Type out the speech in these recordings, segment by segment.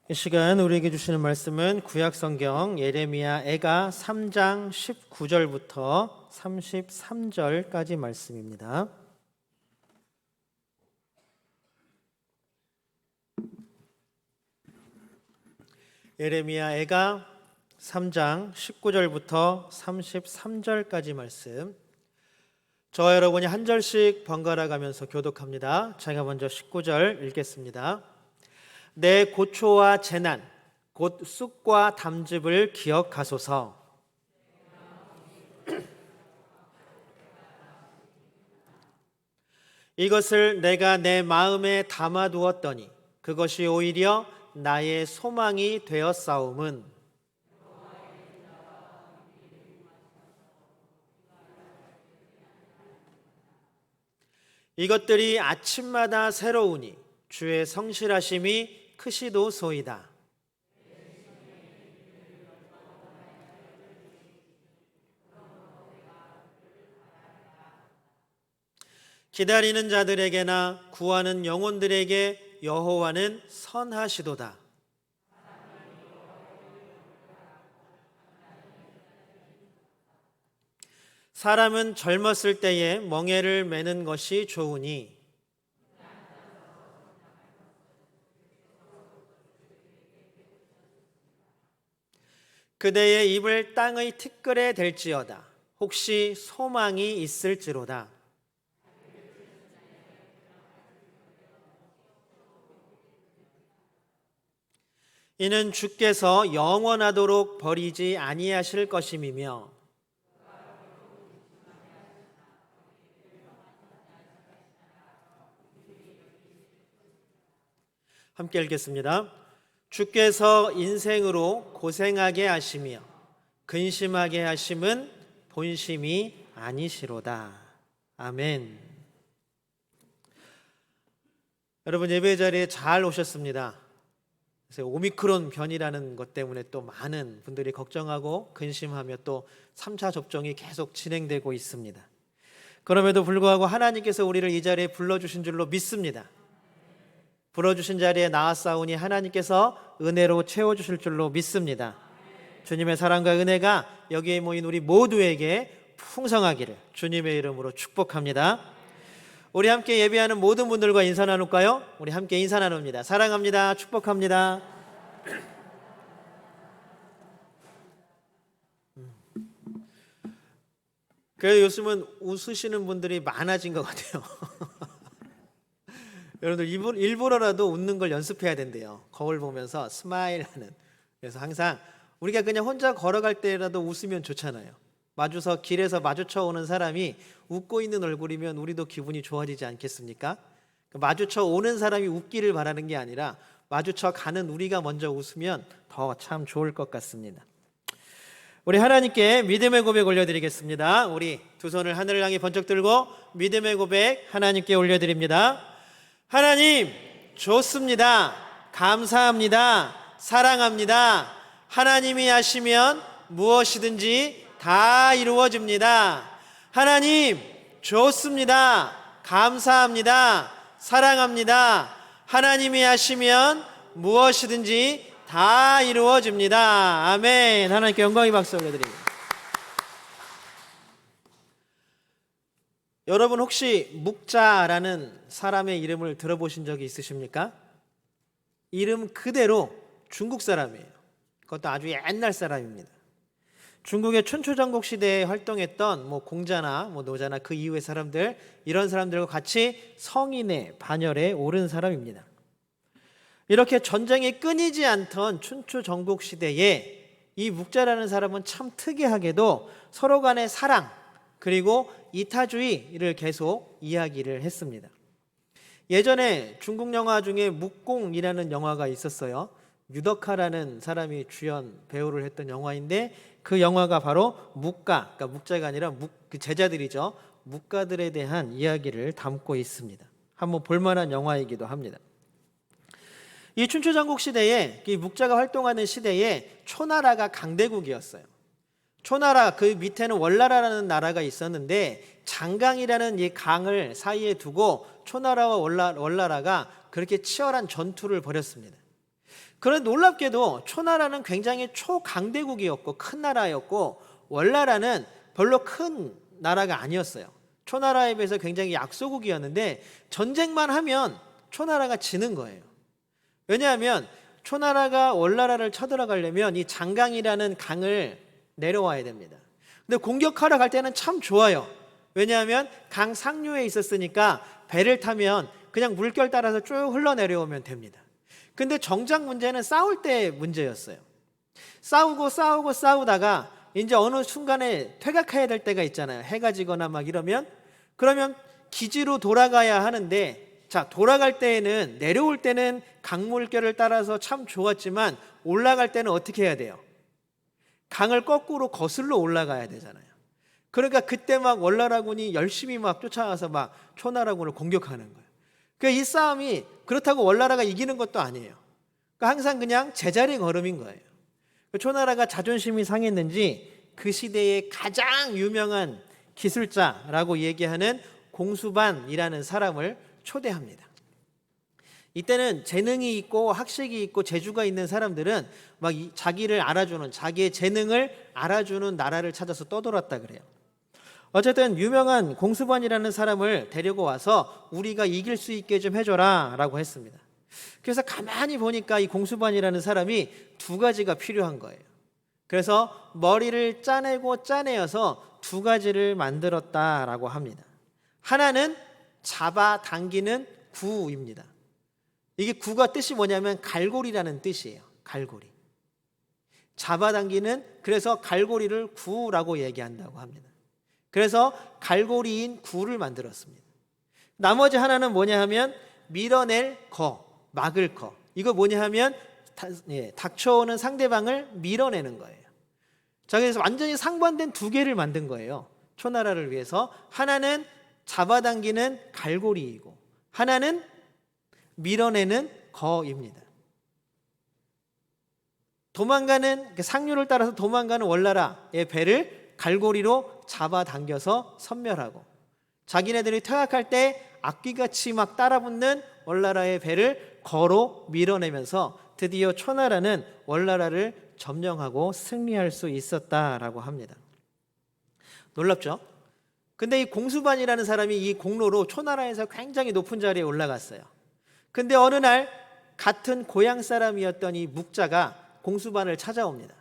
이 시간 우리에게 주시는 말씀은 구약성경 예레미야 애가 3장 19절부터 33절까지 말씀입니다. 예레미야 애가 3장 19절부터 33절까지 말씀, 저와 여러분이 한 절씩 번갈아 가면서 교독합니다. 제가 먼저 19절 읽겠습니다. 내 고초와 재난 곧 쑥과 담즙을 기억하소서. 이것을 내가 내 마음에 담아두었더니 그것이 오히려 나의 소망이 되었사옴은 이것들이 아침마다 새로우니 주의 성실하심이 크시도소이다. 기다리는 자들에게나 구하는 영혼들에게 여호와는 선하시도다. 사람은 젊었을 때에 멍에를 매는 것이 좋으니 그대의 입을 땅의 티끌에 댈지어다. 혹시 소망이 있을지로다. 이는 주께서 영원하도록 버리지 아니하실 것임이며 함께 읽겠습니다. 주께서 인생으로 고생하게 하시며 근심하게 하심은 본심이 아니시로다. 아멘. 여러분, 예배 자리에 잘 오셨습니다. 그래서 오미크론 변이라는 것 때문에 또 많은 분들이 걱정하고 근심하며 또 3차 접종이 계속 진행되고 있습니다. 그럼에도 불구하고 하나님께서 우리를 이 자리에 불러주신 줄로 믿습니다. 불러주신 자리에 나왔사오니 하나님께서 은혜로 채워주실 줄로 믿습니다. 주님의 사랑과 은혜가 여기에 모인 우리 모두에게 풍성하기를 주님의 이름으로 축복합니다. 우리 함께 예배하는 모든 분들과 인사 나눌까요? 우리 함께 인사 나눕니다. 사랑합니다. 축복합니다. 그래도 요즘은 웃으시는 분들이 많아진 것 같아요. 여러분들 일부러라도 웃는 걸 연습해야 된대요. 거울 보면서 스마일하는. 그래서 항상 우리가 그냥 혼자 걸어갈 때라도 웃으면 좋잖아요. 길에서 마주쳐 오는 사람이 웃고 있는 얼굴이면 우리도 기분이 좋아지지 않겠습니까? 마주쳐 오는 사람이 웃기를 바라는 게 아니라 마주쳐 가는 우리가 먼저 웃으면 더 참 좋을 것 같습니다. 우리 하나님께 믿음의 고백 올려드리겠습니다. 우리 두 손을 하늘을 향해 번쩍 들고 믿음의 고백 하나님께 올려드립니다. 하나님, 좋습니다. 감사합니다. 사랑합니다. 하나님이 하시면 무엇이든지 다 이루어집니다. 하나님, 좋습니다. 감사합니다. 사랑합니다. 하나님이 하시면 무엇이든지 다 이루어집니다. 아멘. 하나님께 영광의 박수 올려드립니다. 여러분, 혹시 묵자라는 사람의 이름을 들어보신 적이 있으십니까? 이름 그대로 중국 사람이에요. 그것도 아주 옛날 사람입니다. 중국의 춘추전국 시대에 활동했던 공자나 노자나 그 이후의 사람들, 이런 사람들과 같이 성인의 반열에 오른 사람입니다. 이렇게 전쟁이 끊이지 않던 춘추전국 시대에 이 묵자라는 사람은 참 특이하게도 서로 간의 사랑 그리고 이타주의를 계속 이야기를 했습니다. 예전에 중국 영화 중에 묵공이라는 영화가 있었어요. 유덕화라는 사람이 주연 배우를 했던 영화인데 그 영화가 바로 묵가, 그러니까 묵자가 아니라 그 제자들이죠. 묵가들에 대한 이야기를 담고 있습니다. 한번 볼만한 영화이기도 합니다. 이 춘추전국 시대에 이 묵자가 활동하는 시대에 초나라가 강대국이었어요. 초나라 그 밑에는 월나라라는 나라가 있었는데 장강이라는 이 강을 사이에 두고 초나라와 월나라가 그렇게 치열한 전투를 벌였습니다. 그런데 놀랍게도 초나라는 굉장히 초강대국이었고 큰 나라였고 월나라는 별로 큰 나라가 아니었어요. 초나라에 비해서 굉장히 약소국이었는데 전쟁만 하면 초나라가 지는 거예요. 왜냐하면 초나라가 월나라를 쳐들어가려면 이 장강이라는 강을 내려와야 됩니다. 근데 공격하러 갈 때는 참 좋아요. 왜냐하면 강 상류에 있었으니까 배를 타면 그냥 물결 따라서 쭉 흘러내려오면 됩니다. 근데 정작 문제는 싸울 때 문제였어요. 싸우다가 이제 어느 순간에 퇴각해야 될 때가 있잖아요. 해가 지거나 막 이러면. 그러면 기지로 돌아가야 하는데, 자, 돌아갈 때에는, 내려올 때는 강물결을 따라서 참 좋았지만 올라갈 때는 어떻게 해야 돼요? 강을 거꾸로 거슬러 올라가야 되잖아요. 그러니까 그때 막 월나라군이 열심히 막 쫓아와서 막 초나라군을 공격하는 거예요. 그러니까 이 싸움이 그렇다고 월나라가 이기는 것도 아니에요. 그러니까 항상 그냥 제자리 걸음인 거예요. 초나라가 자존심이 상했는지 그 시대의 가장 유명한 기술자라고 얘기하는 공수반이라는 사람을 초대합니다. 이때는 재능이 있고 학식이 있고 재주가 있는 사람들은 막 자기를 알아주는, 자기의 재능을 알아주는 나라를 찾아서 떠돌았다 그래요. 어쨌든 유명한 공수반이라는 사람을 데리고 와서 우리가 이길 수 있게 좀 해줘라 라고 했습니다. 그래서 가만히 보니까 이 공수반이라는 사람이 두 가지가 필요한 거예요. 그래서 머리를 짜내고 짜내어서 두 가지를 만들었다라고 합니다. 하나는 잡아당기는 구입니다. 이게 구가 뜻이 뭐냐면 갈고리라는 뜻이에요. 갈고리. 잡아당기는, 그래서 갈고리를 구라고 얘기한다고 합니다. 그래서 갈고리인 구를 만들었습니다. 나머지 하나는 뭐냐 하면 밀어낼 거, 막을 거. 이거 뭐냐 하면 닥쳐오는 상대방을 밀어내는 거예요. 자, 그래서 완전히 상반된 두 개를 만든 거예요. 초나라를 위해서. 하나는 잡아당기는 갈고리이고 하나는 밀어내는 거입니다. 도망가는, 상류를 따라서 도망가는 월나라의 배를 갈고리로 잡아당겨서 섬멸하고, 자기네들이 퇴각할 때 악귀같이 막 따라붙는 월나라의 배를 거로 밀어내면서 드디어 초나라는 월나라를 점령하고 승리할 수 있었다라고 합니다. 놀랍죠? 근데 이 공수반이라는 사람이 이 공로로 초나라에서 굉장히 높은 자리에 올라갔어요. 근데 어느 날 같은 고향 사람이었던 이 묵자가 공수반을 찾아옵니다.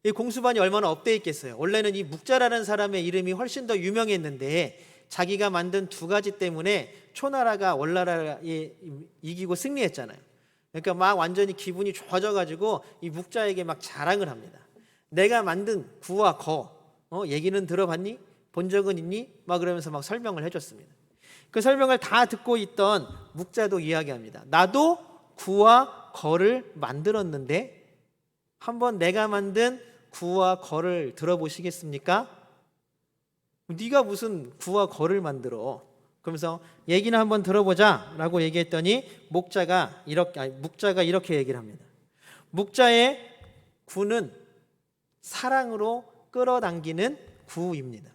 이 공수반이 얼마나 업돼 있겠어요. 원래는 이 묵자라는 사람의 이름이 훨씬 더 유명했는데 자기가 만든 두 가지 때문에 초나라가 월나라에 이기고 승리했잖아요. 그러니까 막 완전히 기분이 좋아져가지고 이 묵자에게 막 자랑을 합니다. 내가 만든 구와 거, 얘기는 들어봤니? 본 적은 있니? 막 그러면서 막 설명을 해줬습니다. 그 설명을 다 듣고 있던 묵자도 이야기합니다. 나도 구와 거를 만들었는데 한번 내가 만든 구와 거를 들어보시겠습니까? 네가 무슨 구와 거를 만들어? 그러면서 얘기는 한번 들어보자 라고 얘기했더니 묵자가 이렇게 얘기를 합니다. 묵자의 구는 사랑으로 끌어당기는 구입니다.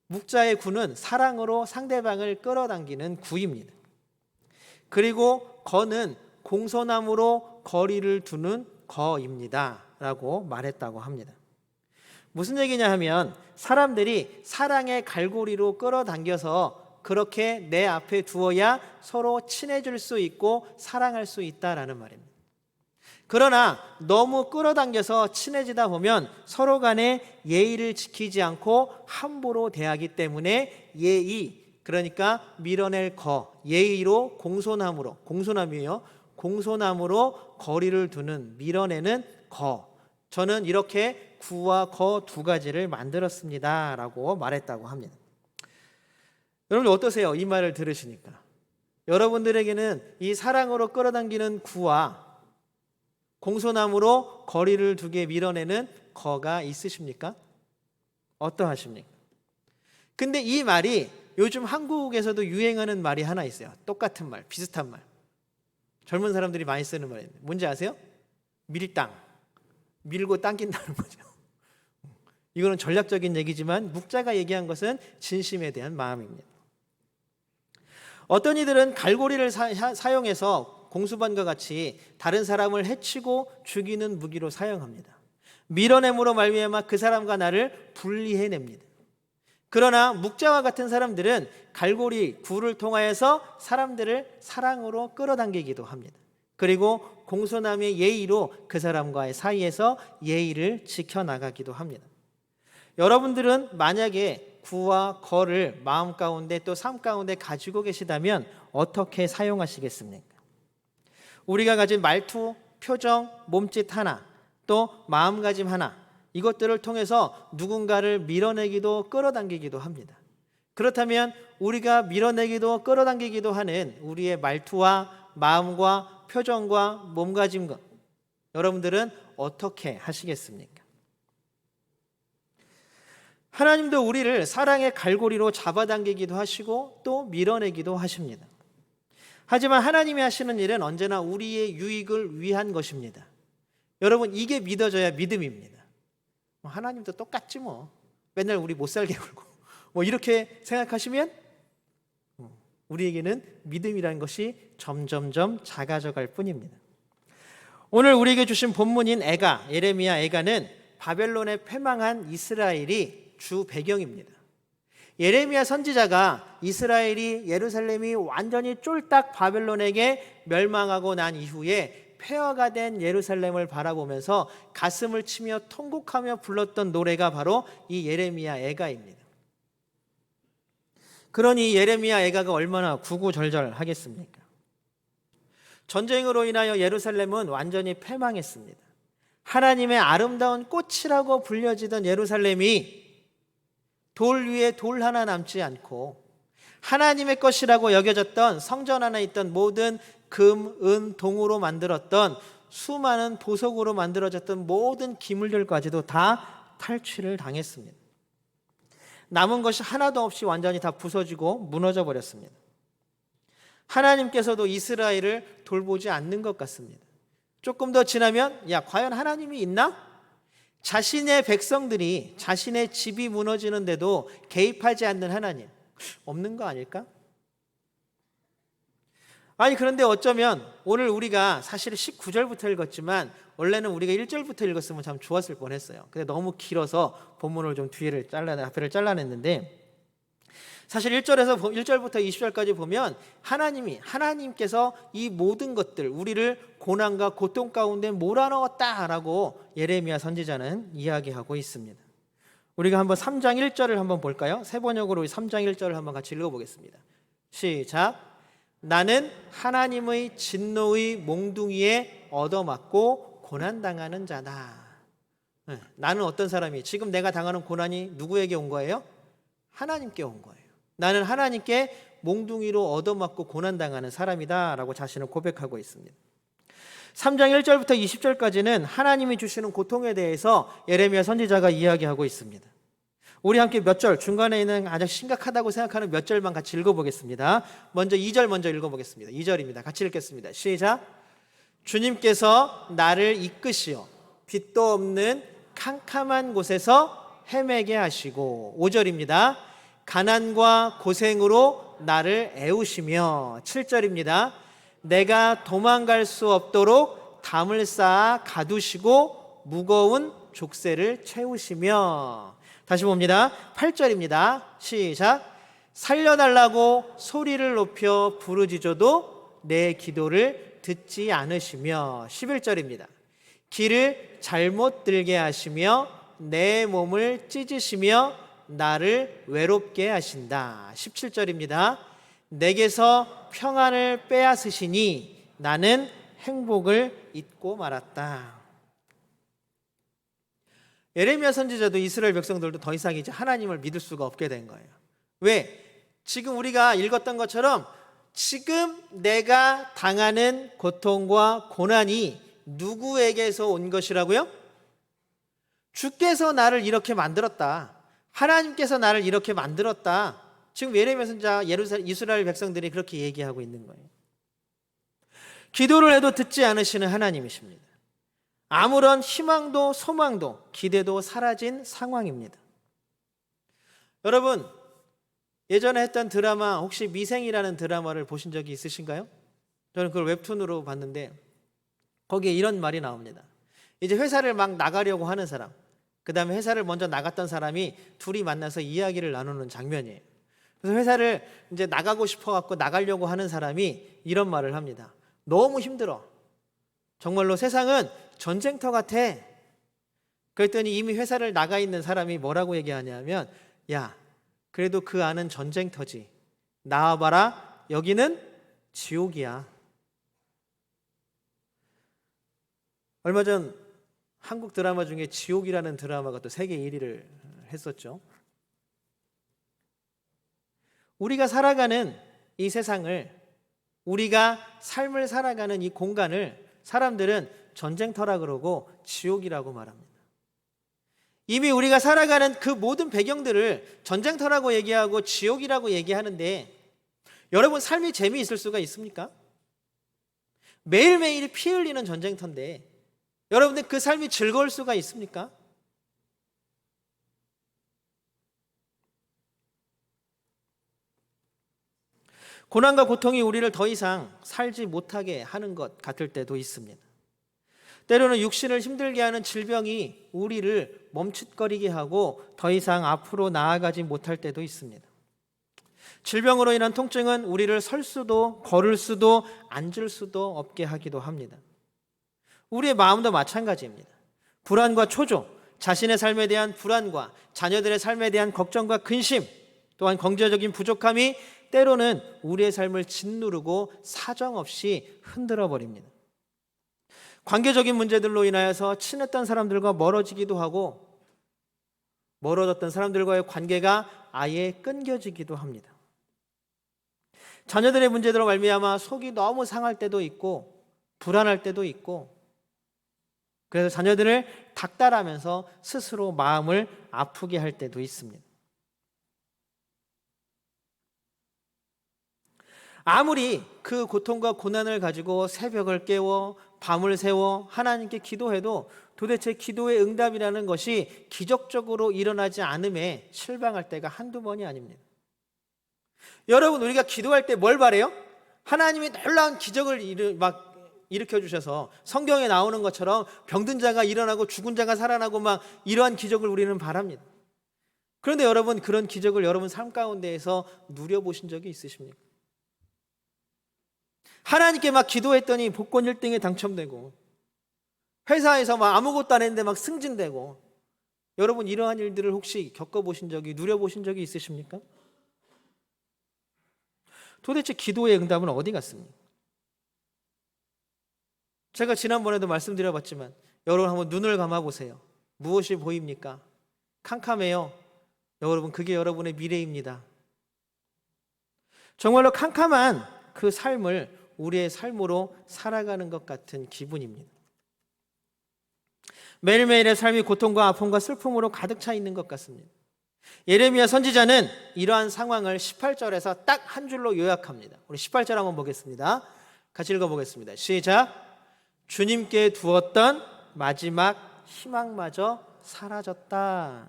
묵자의 구는 사랑으로 상대방을 끌어당기는 구입니다. 그리고 거는 공소나무로 거리를 두는 거입니다 라고 말했다고 합니다. 무슨 얘기냐 하면 사람들이 사랑의 갈고리로 끌어당겨서 그렇게 내 앞에 두어야 서로 친해질 수 있고 사랑할 수 있다라는 말입니다. 그러나 너무 끌어당겨서 친해지다 보면 서로 간에 예의를 지키지 않고 함부로 대하기 때문에 예의, 그러니까 밀어낼 거, 예의로 공소나무로 거리를 두는, 밀어내는 거. 저는 이렇게 구와 거 두 가지를 만들었습니다 라고 말했다고 합니다. 여러분 어떠세요? 이 말을 들으시니까 여러분들에게는 이 사랑으로 끌어당기는 구와 공소나무로 거리를 두게 밀어내는 거가 있으십니까? 어떠하십니까? 근데 이 말이 요즘 한국에서도 유행하는 말이 하나 있어요. 똑같은 말, 비슷한 말. 젊은 사람들이 많이 쓰는 말인데 뭔지 아세요? 밀당. 밀고 당긴다는 거죠. 이거는 전략적인 얘기지만 묵자가 얘기한 것은 진심에 대한 마음입니다. 어떤 이들은 갈고리를 사용해서 공수반과 같이 다른 사람을 해치고 죽이는 무기로 사용합니다. 밀어냄으로 말미암아 그 사람과 나를 분리해냅니다. 그러나 묵자와 같은 사람들은 갈고리, 굴을 통하여서 사람들을 사랑으로 끌어당기기도 합니다. 그리고 공손함의 예의로 그 사람과의 사이에서 예의를 지켜나가기도 합니다. 여러분들은 만약에 구와 거를 마음 가운데 또 삶 가운데 가지고 계시다면 어떻게 사용하시겠습니까? 우리가 가진 말투, 표정, 몸짓 하나, 또 마음가짐 하나, 이것들을 통해서 누군가를 밀어내기도 끌어당기기도 합니다. 그렇다면 우리가 밀어내기도 끌어당기기도 하는 우리의 말투와 마음과 표정과 몸가짐과 여러분들은 어떻게 하시겠습니까? 하나님도 우리를 사랑의 갈고리로 잡아당기기도 하시고 또 밀어내기도 하십니다. 하지만 하나님이 하시는 일은 언제나 우리의 유익을 위한 것입니다. 여러분, 이게 믿어져야 믿음입니다. 하나님도 똑같지 뭐. 맨날 우리 못 살게 굴고 뭐 이렇게 생각하시면 우리에게는 믿음이라는 것이 점점점 작아져 갈 뿐입니다. 오늘 우리에게 주신 본문인 애가, 예레미야 애가는 바벨론에 패망한 이스라엘이 주 배경입니다. 예레미야 선지자가 이스라엘이 예루살렘이 완전히 쫄딱 바벨론에게 멸망하고 난 이후에 폐허가 된 예루살렘을 바라보면서 가슴을 치며 통곡하며 불렀던 노래가 바로 이 예레미야 애가입니다. 그러니 예레미야 애가가 얼마나 구구절절하겠습니까? 전쟁으로 인하여 예루살렘은 완전히 패망했습니다. 하나님의 아름다운 꽃이라고 불려지던 예루살렘이 돌 위에 돌 하나 남지 않고 하나님의 것이라고 여겨졌던 성전 안에 있던 모든 금, 은, 동으로 만들었던 수많은 보석으로 만들어졌던 모든 기물들까지도 다 탈취를 당했습니다. 남은 것이 하나도 없이 완전히 다 부서지고 무너져 버렸습니다. 하나님께서도 이스라엘을 돌보지 않는 것 같습니다. 조금 더 지나면 과연 하나님이 있나? 자신의 백성들이 자신의 집이 무너지는데도 개입하지 않는 하나님, 없는 거 아닐까? 아니 그런데 어쩌면 오늘 우리가 사실 19절부터 읽었지만 원래는 우리가 1절부터 읽었으면 참 좋았을 뻔했어요. 근데 너무 길어서 본문을 좀 앞에를 잘라냈는데 사실 1절부터 20절까지 보면 하나님께서 이 모든 것들 우리를 고난과 고통 가운데 몰아넣었다라고 예레미야 선지자는 이야기하고 있습니다. 우리가 한번 3장 1절을 한번 볼까요? 세 번역으로 3장 1절을 한번 같이 읽어보겠습니다. 시작. 나는 하나님의 진노의 몽둥이에 얻어맞고 고난당하는 자다. 나는 어떤 사람이 지금 내가 당하는 고난이 누구에게 온 거예요? 하나님께 온 거예요. 나는 하나님께 몽둥이로 얻어맞고 고난당하는 사람이다 라고 자신을 고백하고 있습니다. 3장 1절부터 20절까지는 하나님이 주시는 고통에 대해서 예레미야 선지자가 이야기하고 있습니다. 우리 함께 몇 절, 중간에 있는 아주 심각하다고 생각하는 몇 절만 같이 읽어보겠습니다. 먼저 2절 먼저 읽어보겠습니다. 2절입니다. 같이 읽겠습니다. 시작. 주님께서 나를 이끄시어 빛도 없는 캄캄한 곳에서 헤매게 하시고 5절입니다. 가난과 고생으로 나를 애우시며 7절입니다. 내가 도망갈 수 없도록 담을 쌓아 가두시고 무거운 족쇄를 채우시며 다시 봅니다. 8절입니다. 시작. 살려달라고 소리를 높여 부르짖어도 내 기도를 듣지 않으시며 11절입니다. 길을 잘못 들게 하시며 내 몸을 찢으시며 나를 외롭게 하신다. 17절입니다. 내게서 평안을 빼앗으시니 나는 행복을 잊고 말았다. 예레미야 선지자도 이스라엘 백성들도 더 이상 이제 하나님을 믿을 수가 없게 된 거예요. 왜? 지금 우리가 읽었던 것처럼 지금 내가 당하는 고통과 고난이 누구에게서 온 것이라고요? 주께서 나를 이렇게 만들었다. 하나님께서 나를 이렇게 만들었다. 지금 예레미야 선지자 이스라엘 백성들이 그렇게 얘기하고 있는 거예요. 기도를 해도 듣지 않으시는 하나님이십니다. 아무런 희망도 소망도 기대도 사라진 상황입니다. 여러분, 예전에 했던 드라마 혹시 미생이라는 드라마를 보신 적이 있으신가요? 저는 그걸 웹툰으로 봤는데 거기에 이런 말이 나옵니다. 이제 회사를 막 나가려고 하는 사람, 그 다음에 회사를 먼저 나갔던 사람이 둘이 만나서 이야기를 나누는 장면이에요. 그래서 회사를 이제 나가고 싶어갖고 나가려고 하는 사람이 이런 말을 합니다. 너무 힘들어. 정말로 세상은 전쟁터 같아. 그랬더니 이미 회사를 나가 있는 사람이 뭐라고 얘기하냐면, 야, 그래도 그 안은 전쟁터지. 나와봐라. 여기는 지옥이야. 얼마 전 한국 드라마 중에 지옥이라는 드라마가 또 세계 1위를 했었죠. 우리가 살아가는 이 세상을, 우리가 삶을 살아가는 이 공간을 사람들은 전쟁터라 그러고 지옥이라고 말합니다. 이미 우리가 살아가는 그 모든 배경들을 전쟁터라고 얘기하고 지옥이라고 얘기하는데, 여러분 삶이 재미있을 수가 있습니까? 매일매일 피 흘리는 전쟁터인데 여러분들 그 삶이 즐거울 수가 있습니까? 고난과 고통이 우리를 더 이상 살지 못하게 하는 것 같을 때도 있습니다. 때로는 육신을 힘들게 하는 질병이 우리를 멈칫거리게 하고 더 이상 앞으로 나아가지 못할 때도 있습니다. 질병으로 인한 통증은 우리를 설 수도 걸을 수도 앉을 수도 없게 하기도 합니다. 우리의 마음도 마찬가지입니다. 불안과 초조, 자신의 삶에 대한 불안과 자녀들의 삶에 대한 걱정과 근심, 또한 경제적인 부족함이 때로는 우리의 삶을 짓누르고 사정없이 흔들어 버립니다. 관계적인 문제들로 인하여서 친했던 사람들과 멀어지기도 하고 멀어졌던 사람들과의 관계가 아예 끊겨지기도 합니다. 자녀들의 문제들로 말미암아 속이 너무 상할 때도 있고 불안할 때도 있고, 그래서 자녀들을 닥달하면서 스스로 마음을 아프게 할 때도 있습니다. 아무리 그 고통과 고난을 가지고 새벽을 깨워 밤을 새워 하나님께 기도해도 도대체 기도의 응답이라는 것이 기적적으로 일어나지 않음에 실망할 때가 한두 번이 아닙니다. 여러분, 우리가 기도할 때 뭘 바래요? 하나님이 놀라운 기적을 일으켜 주셔서 성경에 나오는 것처럼 병든 자가 일어나고 죽은 자가 살아나고 막 이러한 기적을 우리는 바랍니다. 그런데 여러분, 그런 기적을 여러분 삶 가운데에서 누려보신 적이 있으십니까? 하나님께 막 기도했더니 복권 1등에 당첨되고 회사에서 막 아무것도 안 했는데 막 승진되고, 여러분 이러한 일들을 혹시 겪어보신 적이, 누려보신 적이 있으십니까? 도대체 기도의 응답은 어디 갔습니까? 제가 지난번에도 말씀드려봤지만 여러분 한번 눈을 감아보세요. 무엇이 보입니까? 캄캄해요. 여러분, 그게 여러분의 미래입니다. 정말로 캄캄한 그 삶을 우리의 삶으로 살아가는 것 같은 기분입니다. 매일매일의 삶이 고통과 아픔과 슬픔으로 가득 차 있는 것 같습니다. 예레미야 선지자는 이러한 상황을 18절에서 딱 한 줄로 요약합니다. 우리 18절 한번 보겠습니다. 같이 읽어보겠습니다. 시작. 주님께 두었던 마지막 희망마저 사라졌다.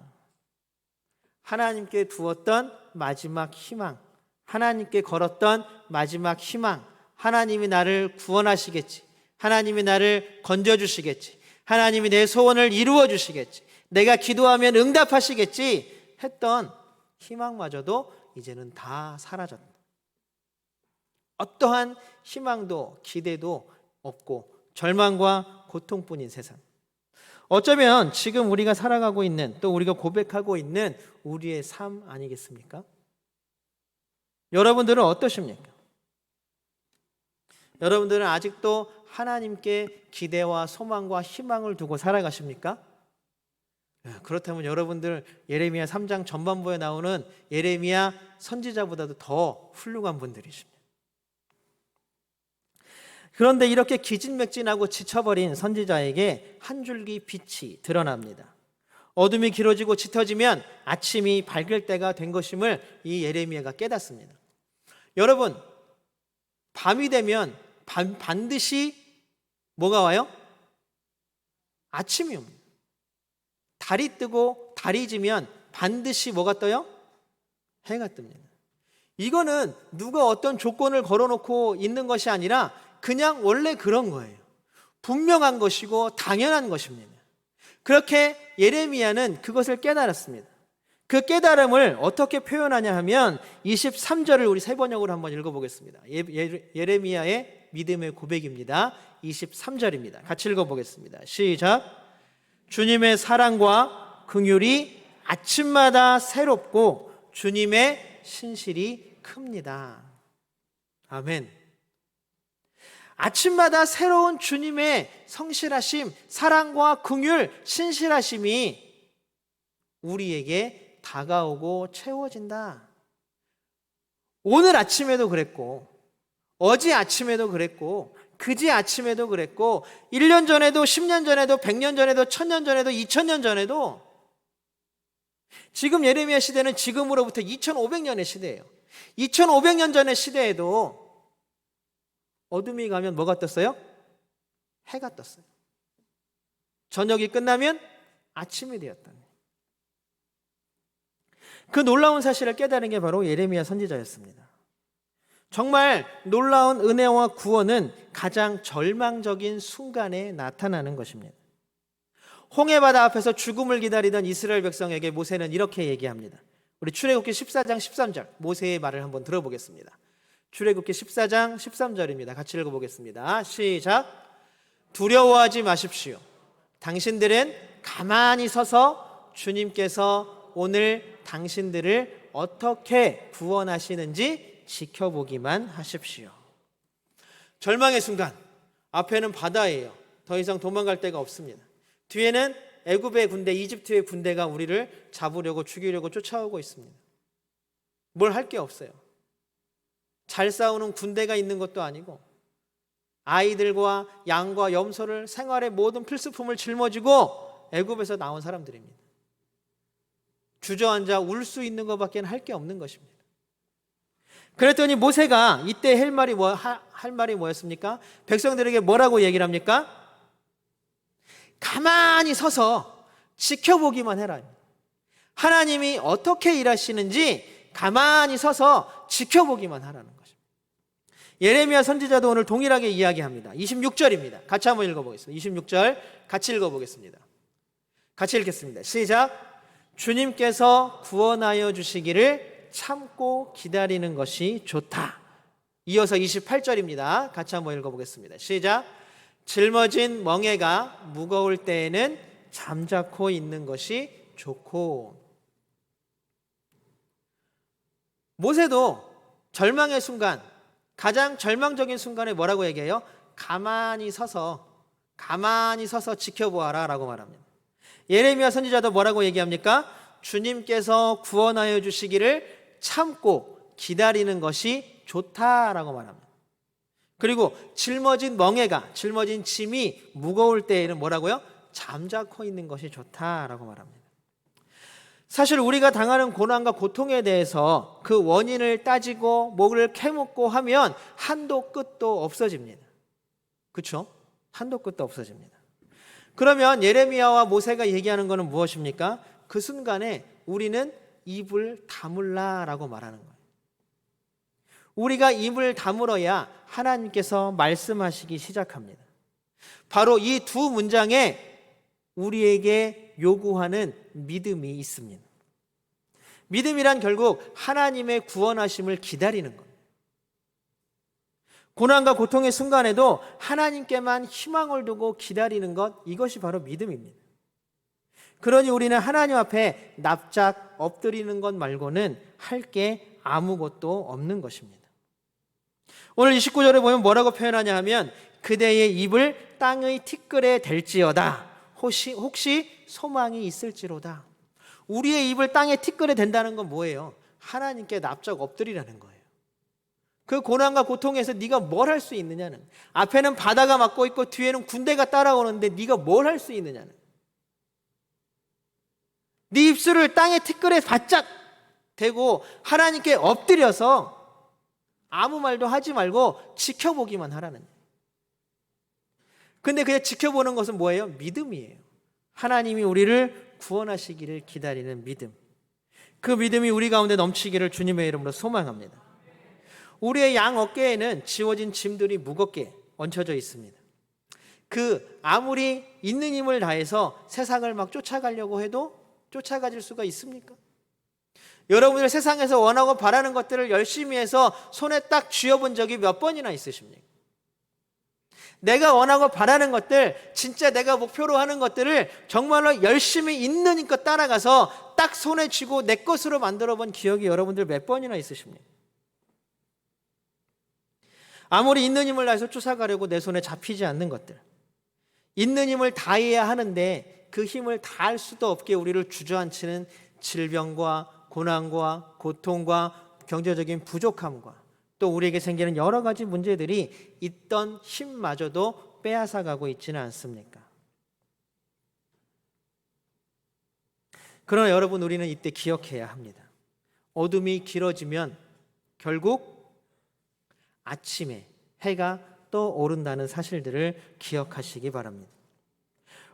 하나님께 두었던 마지막 희망, 하나님께 걸었던 마지막 희망, 하나님이 나를 구원하시겠지, 하나님이 나를 건져주시겠지, 하나님이 내 소원을 이루어 주시겠지, 내가 기도하면 응답하시겠지 했던 희망마저도 이제는 다 사라졌다. 어떠한 희망도 기대도 없고 절망과 고통뿐인 세상. 어쩌면 지금 우리가 살아가고 있는, 또 우리가 고백하고 있는 우리의 삶 아니겠습니까? 여러분들은 어떠십니까? 여러분들은 아직도 하나님께 기대와 소망과 희망을 두고 살아가십니까? 그렇다면 여러분들 예레미야 3장 전반부에 나오는 예레미야 선지자보다도 더 훌륭한 분들이십니다. 그런데 이렇게 기진맥진하고 지쳐버린 선지자에게 한 줄기 빛이 드러납니다. 어둠이 길어지고 짙어지면 아침이 밝을 때가 된 것임을 이 예레미야가 깨닫습니다. 여러분, 밤이 되면 반드시 뭐가 와요? 아침이 옵니다. 달이 뜨고 달이 지면 반드시 뭐가 떠요? 해가 뜹니다. 이거는 누가 어떤 조건을 걸어놓고 있는 것이 아니라 그냥 원래 그런 거예요. 분명한 것이고 당연한 것입니다. 그렇게 예레미야는 그것을 깨달았습니다. 그 깨달음을 어떻게 표현하냐 하면 23절을 우리 세 번역으로 한번 읽어보겠습니다. 예레미야의 믿음의 고백입니다. 23절입니다. 같이 읽어보겠습니다. 시작. 주님의 사랑과 긍휼이 아침마다 새롭고 주님의 신실이 큽니다. 아멘. 아침마다 새로운 주님의 성실하심, 사랑과 긍휼, 신실하심이 우리에게 다가오고 채워진다. 오늘 아침에도 그랬고, 어제 아침에도 그랬고, 그제 아침에도 그랬고, 1년 전에도, 10년 전에도, 100년 전에도, 1000년 전에도, 2000년 전에도, 지금 예레미야 시대는 지금으로부터 2500년의 시대예요. 2500년 전의 시대에도 어둠이 가면 뭐가 떴어요? 해가 떴어요. 저녁이 끝나면 아침이 되었다는 그 놀라운 사실을 깨달은 게 바로 예레미야 선지자였습니다. 정말 놀라운 은혜와 구원은 가장 절망적인 순간에 나타나는 것입니다. 홍해바다 앞에서 죽음을 기다리던 이스라엘 백성에게 모세는 이렇게 얘기합니다. 우리 출애굽기 14장 13절 모세의 말을 한번 들어보겠습니다. 출애굽기 14장 13절입니다. 같이 읽어보겠습니다. 시작. 두려워하지 마십시오. 당신들은 가만히 서서 주님께서 오늘 당신들을 어떻게 구원하시는지 지켜보기만 하십시오. 절망의 순간, 앞에는 바다예요. 더 이상 도망갈 데가 없습니다. 뒤에는 애굽의 군대, 이집트의 군대가 우리를 잡으려고 죽이려고 쫓아오고 있습니다. 뭘 할 게 없어요. 잘 싸우는 군대가 있는 것도 아니고 아이들과 양과 염소를 생활의 모든 필수품을 짊어지고 애굽에서 나온 사람들입니다. 주저앉아 울 수 있는 것밖에 할 게 없는 것입니다. 그랬더니 모세가 이때 할 말이 뭐였습니까? 백성들에게 뭐라고 얘기를 합니까? 가만히 서서 지켜보기만 해라. 하나님이 어떻게 일하시는지 가만히 서서 지켜보기만 하라는 것입니다. 예레미야 선지자도 오늘 동일하게 이야기합니다. 26절입니다. 같이 한번 읽어보겠습니다. 26절 같이 읽어보겠습니다. 같이 읽겠습니다. 시작. 주님께서 구원하여 주시기를 참고 기다리는 것이 좋다. 이어서 28절입니다. 같이 한번 읽어보겠습니다. 시작. 짊어진 멍에가 무거울 때에는 잠자코 있는 것이 좋고. 모세도 절망의 순간, 가장 절망적인 순간에 뭐라고 얘기해요? 가만히 서서 지켜보아라 라고 말합니다. 예레미야 선지자도 뭐라고 얘기합니까? 주님께서 구원하여 주시기를 참고 기다리는 것이 좋다라고 말합니다. 그리고 짊어진 짐이 무거울 때에는 뭐라고요? 잠자코 있는 것이 좋다라고 말합니다. 사실 우리가 당하는 고난과 고통에 대해서 그 원인을 따지고 목을 캐묻고 하면 한도 끝도 없어집니다. 그렇죠? 한도 끝도 없어집니다. 그러면 예레미야와 모세가 얘기하는 것은 무엇입니까? 그 순간에 우리는 입을 다물라라고 말하는 거예요. 우리가 입을 다물어야 하나님께서 말씀하시기 시작합니다. 바로 이 두 문장에 우리에게 요구하는 믿음이 있습니다. 믿음이란 결국 하나님의 구원하심을 기다리는 겁니다. 고난과 고통의 순간에도 하나님께만 희망을 두고 기다리는 것, 이것이 바로 믿음입니다. 그러니 우리는 하나님 앞에 납작 엎드리는 것 말고는 할 게 아무것도 없는 것입니다. 오늘 29절에 보면 뭐라고 표현하냐 하면 그대의 입을 땅의 티끌에 댈지어다. 혹시 소망이 있을지로다. 우리의 입을 땅의 티끌에 댄다는 건 뭐예요? 하나님께 납작 엎드리라는 거예요. 그 고난과 고통에서 네가 뭘 할 수 있느냐는, 앞에는 바다가 막고 있고 뒤에는 군대가 따라오는데 네가 뭘 할 수 있느냐는, 네 입술을 땅의 티끌에 바짝 대고 하나님께 엎드려서 아무 말도 하지 말고 지켜보기만 하라는. 근데 그냥 지켜보는 것은 뭐예요? 믿음이에요. 하나님이 우리를 구원하시기를 기다리는 믿음. 그 믿음이 우리 가운데 넘치기를 주님의 이름으로 소망합니다. 우리의 양 어깨에는 지워진 짐들이 무겁게 얹혀져 있습니다. 아무리 있는 힘을 다해서 세상을 막 쫓아가려고 해도 쫓아가질 수가 있습니까? 여러분들 세상에서 원하고 바라는 것들을 열심히 해서 손에 딱 쥐어본 적이 몇 번이나 있으십니까? 내가 원하고 바라는 것들, 진짜 내가 목표로 하는 것들을 정말로 열심히 있는 힘껏 따라가서 딱 손에 쥐고 내 것으로 만들어 본 기억이 여러분들 몇 번이나 있으십니까? 아무리 있는 힘을 다해서 쫓아가려고 내 손에 잡히지 않는 것들, 있는 힘을 다해야 하는데 그 힘을 다할 수도 없게 우리를 주저앉히는 질병과 고난과 고통과 경제적인 부족함과 또 우리에게 생기는 여러 가지 문제들이 있던 힘마저도 빼앗아가고 있지는 않습니까? 그러나 여러분, 우리는 이때 기억해야 합니다. 어둠이 길어지면 결국 아침에 해가 떠오른다는 사실들을 기억하시기 바랍니다.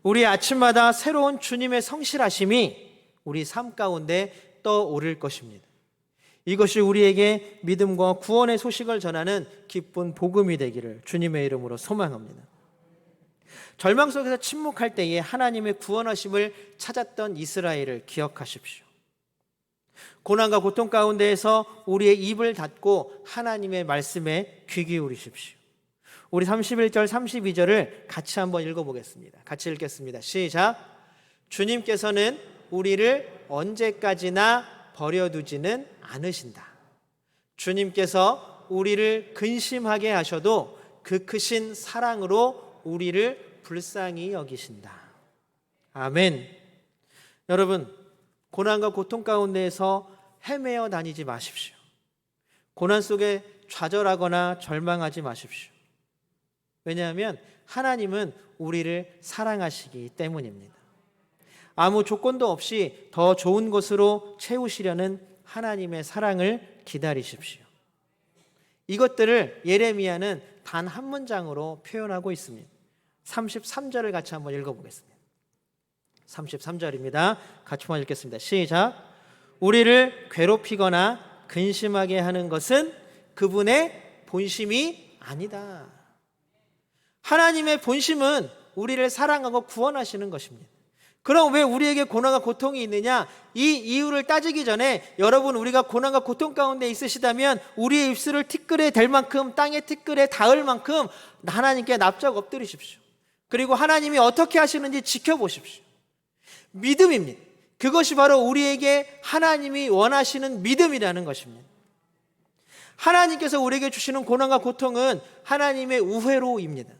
우리 아침마다 새로운 주님의 성실하심이 우리 삶 가운데 떠오를 것입니다. 이것이 우리에게 믿음과 구원의 소식을 전하는 기쁜 복음이 되기를 주님의 이름으로 소망합니다. 절망 속에서 침묵할 때에 하나님의 구원하심을 찾았던 이스라엘을 기억하십시오. 고난과 고통 가운데에서 우리의 입을 닫고 하나님의 말씀에 귀 기울이십시오. 우리 31절 32절을 같이 한번 읽어보겠습니다. 같이 읽겠습니다. 시작. 주님께서는 우리를 언제까지나 버려두지는 않으신다. 주님께서 우리를 근심하게 하셔도 그 크신 사랑으로 우리를 불쌍히 여기신다. 아멘. 여러분, 고난과 고통 가운데에서 헤매어 다니지 마십시오. 고난 속에 좌절하거나 절망하지 마십시오. 왜냐하면 하나님은 우리를 사랑하시기 때문입니다. 아무 조건도 없이 더 좋은 것으로 채우시려는 하나님의 사랑을 기다리십시오. 이것들을 예레미야는 단 한 문장으로 표현하고 있습니다. 33절을 같이 한번 읽어보겠습니다. 33절입니다. 같이 한번 읽겠습니다. 시작. 우리를 괴롭히거나 근심하게 하는 것은 그분의 본심이 아니다. 하나님의 본심은 우리를 사랑하고 구원하시는 것입니다. 그럼 왜 우리에게 고난과 고통이 있느냐? 이 이유를 따지기 전에 여러분, 우리가 고난과 고통 가운데 있으시다면 우리의 입술을 티끌에 댈 만큼, 땅의 티끌에 닿을 만큼 하나님께 납작 엎드리십시오. 그리고 하나님이 어떻게 하시는지 지켜보십시오. 믿음입니다. 그것이 바로 우리에게 하나님이 원하시는 믿음이라는 것입니다. 하나님께서 우리에게 주시는 고난과 고통은 하나님의 우회로입니다.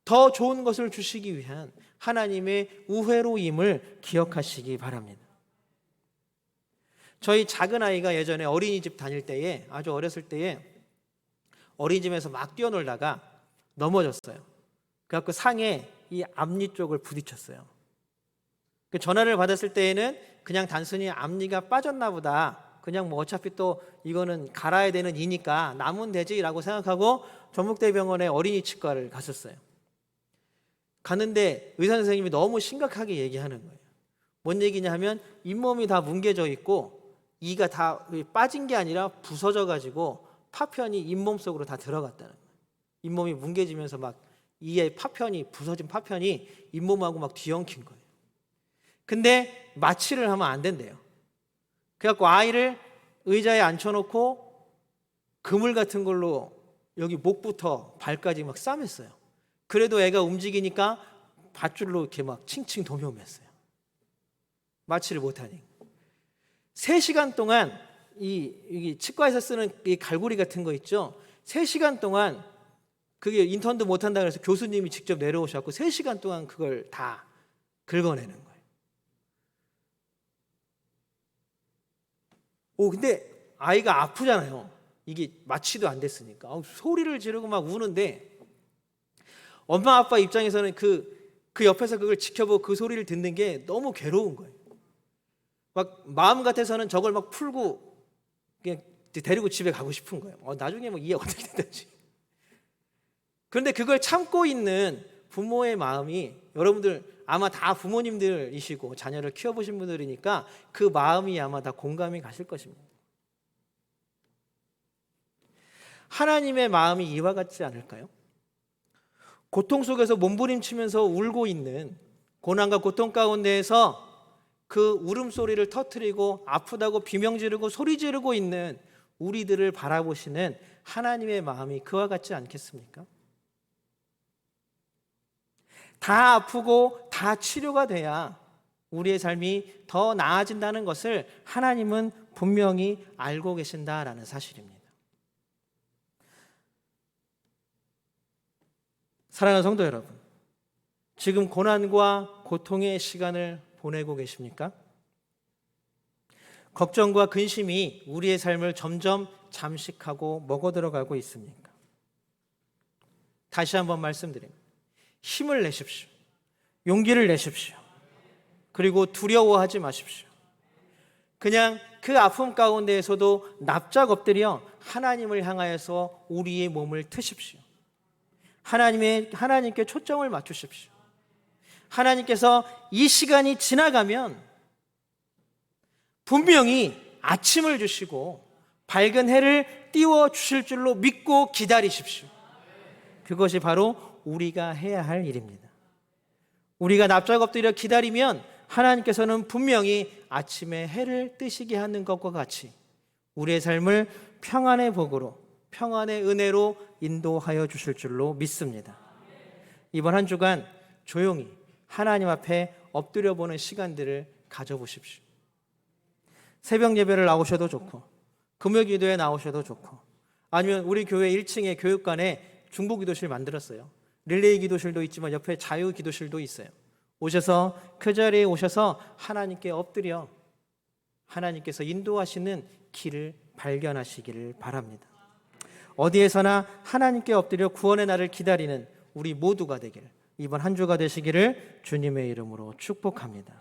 더 좋은 것을 주시기 위한 하나님의 우회로임을 기억하시기 바랍니다. 저희 작은 아이가 예전에 어린이집 다닐 때에, 아주 어렸을 때에 어린이집에서 막 뛰어놀다가 넘어졌어요. 그래갖고 상에 이 앞니 쪽을 부딪혔어요. 그 전화를 받았을 때에는 그냥 단순히 앞니가 빠졌나 보다, 그냥 뭐 어차피 또 이거는 갈아야 되는 이니까 남으면 되지라고 생각하고 전북대병원에 어린이 치과를 갔었어요. 가는데 의사 선생님이 너무 심각하게 얘기하는 거예요. 뭔 얘기냐 하면 잇몸이 다 뭉개져 있고 이가 다 빠진 게 아니라 부서져 가지고 파편이 잇몸 속으로 다 들어갔다는 거예요. 잇몸이 뭉개지면서 막 이에 파편이, 부서진 파편이 잇몸하고 막 뒤엉킨 거예요. 근데 마취를 하면 안 된대요. 그래갖고 아이를 의자에 앉혀놓고 그물 같은 걸로 여기 목부터 발까지 막 싸맸어요. 그래도 애가 움직이니까 밧줄로 이렇게 막 칭칭 도며맸어요. 마취를 못하니. 3시간 동안 이 치과에서 쓰는 이 갈고리 같은 거 있죠. 3시간 동안 그게 인턴도 못한다 그래서 교수님이 직접 내려오셔서 3시간 동안 그걸 다 긁어내는 거예요. 근데 아이가 아프잖아요. 이게 마취도 안 됐으니까. 소리를 지르고 막 우는데 엄마 아빠 입장에서는 그 옆에서 그걸 지켜보고 그 소리를 듣는 게 너무 괴로운 거예요. 막 마음 같아서는 저걸 막 풀고 그냥 데리고 집에 가고 싶은 거예요. 나중에 뭐 이해 어떻게 되든지. 그런데 그걸 참고 있는 부모의 마음이, 여러분들 아마 다 부모님들이시고 자녀를 키워보신 분들이니까 그 마음이 아마 다 공감이 가실 것입니다. 하나님의 마음이 이와 같지 않을까요? 고통 속에서 몸부림치면서 울고 있는, 고난과 고통 가운데에서 그 울음소리를 터뜨리고 아프다고 비명 지르고 소리 지르고 있는 우리들을 바라보시는 하나님의 마음이 그와 같지 않겠습니까? 다 아프고 다 치료가 돼야 우리의 삶이 더 나아진다는 것을 하나님은 분명히 알고 계신다라는 사실입니다. 사랑하는 성도 여러분, 지금 고난과 고통의 시간을 보내고 계십니까? 걱정과 근심이 우리의 삶을 점점 잠식하고 먹어들어가고 있습니까? 다시 한번 말씀드립니다. 힘을 내십시오. 용기를 내십시오. 그리고 두려워하지 마십시오. 그냥 그 아픔 가운데에서도 납작 엎드려 하나님을 향하여서 우리의 몸을 트십시오. 하나님께 초점을 맞추십시오. 하나님께서 이 시간이 지나가면 분명히 아침을 주시고 밝은 해를 띄워 주실 줄로 믿고 기다리십시오. 그것이 바로 우리가 해야 할 일입니다. 우리가 납작 엎드려 기다리면 하나님께서는 분명히 아침에 해를 뜨시게 하는 것과 같이 우리의 삶을 평안의 복으로, 평안의 은혜로 인도하여 주실 줄로 믿습니다. 이번 한 주간 조용히 하나님 앞에 엎드려 보는 시간들을 가져보십시오. 새벽 예배를 나오셔도 좋고, 금요 기도에 나오셔도 좋고, 아니면 우리 교회 1층에 교육관에 중보 기도실 만들었어요. 릴레이 기도실도 있지만 옆에 자유 기도실도 있어요. 오셔서 그 자리에 오셔서 하나님께 엎드려 하나님께서 인도하시는 길을 발견하시기를 바랍니다. 어디에서나 하나님께 엎드려 구원의 날을 기다리는 우리 모두가 되길, 이번 한 주가 되시기를 주님의 이름으로 축복합니다.